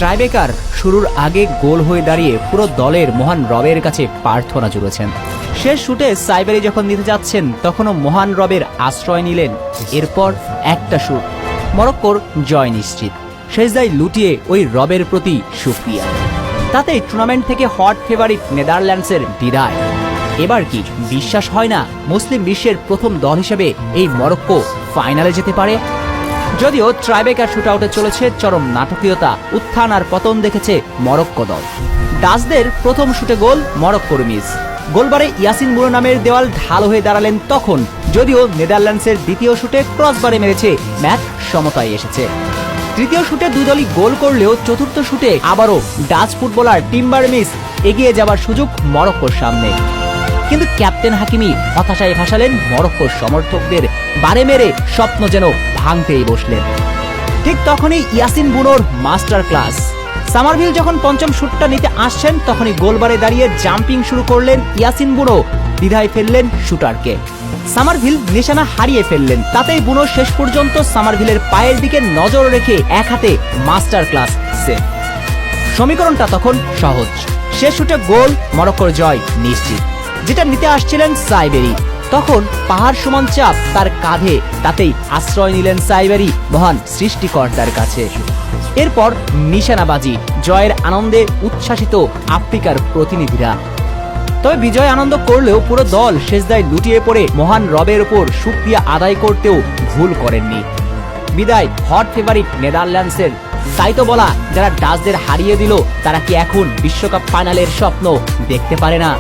Tiebreaker শুরুর আগে গোল হয়ে দাঁড়িয়ে পুরো দলের মহান রবের কাছে প্রার্থনা জুড়েছেন। শেষ শুটে সাইবেরি যখন নিতে যাচ্ছেন তখনও মহান রবের আশ্রয় নিলেন। এরপর একটা শুট, মরক্কোর জয় নিশ্চিত। সেজদায় লুটিয়ে ওই রবের প্রতি শুকরিয়া। তাতেই টুর্নামেন্ট থেকে হট ফেভারিট নেদারল্যান্ডসের বিদায়। এবার কি বিশ্বাস হয় না মুসলিম বিশ্বের প্রথম দল হিসেবে এই মরক্কো ফাইনালে যেতে পারে? যদিও ট্রাইবেকার শুট আউটে চলেছে চরম নাটকীয়তা, উত্থান আর পতন দেখেছে মরক্কো দল। ডাচদের প্রথম শুটে গোল, মরক্কোর মিস। গোলবারে ইয়াসিন বুনো নামের দেওয়াল ঢাল হয়ে দাঁড়ালেন তখন, যদিও নেদারল্যান্ডসের দ্বিতীয় শুটে ক্রসবারে মেরেছে, ম্যাচ সমতায় এসেছে। তৃতীয় শুটে দুই দলই গোল করলেও চতুর্থ শুটে আবারও ডাচ ফুটবলার টিম্বার মিস এগিয়ে যাবার সুযোগ মরক্কোর সামনে। কিন্তু ক্যাপ্টেন হাকিমি হতাশায় ভাসালেন মরক্কোর সমর্থকদের, বারে মেরে স্বপ্ন যেন ভাঙতেই বসলেন। ঠিক তখনই ইয়াসিন বুনোর মাস্টার ক্লাস। সামারভিল যখন পঞ্চম শুটটা নিতে আসছেন তখনই গোলবারে দাঁড়িয়ে জাম্পিং শুরু করলেন ইয়াসিন বুনো, দ্বিধায় ফেললেন শুটারকে। সামারভিল নিশানা হারিয়ে ফেললেন। তাতেই বুনো শেষ পর্যন্ত সামারভিলের পায়ের দিকে নজর রেখে এক হাতে মাস্টার ক্লাস সেভ। সমীকরণটা তখন সহজ, শেষ শুটে গোল, মরক্কোর জয় নিশ্চিত। যেটা নিতে আসছিলেন সাইবেরি, তখন পাহাড় সমান চাপ তার কাঁধে, তাতেই আশ্রয় নিলেন সাইবেরি মহান সৃষ্টিকর্তার কাছে। এরপর নিশানাবাজি, জয়ের আনন্দে উচ্ছ্বাসিত আফ্রিকার প্রতিনিধিরা। তবে বিজয় আনন্দ করলেও পুরো দল সেজদায় লুটিয়ে পড়ে মহান রবের উপর শুকরিয়া আদায় করতেও ভুল করেননি। বিদায় হট ফেভারিট নেদারল্যান্ডসের। তাই তো বলা, যারা ডাচদের হারিয়ে দিল তারা কি এখন বিশ্বকাপ ফাইনালের স্বপ্ন দেখতে পারে না?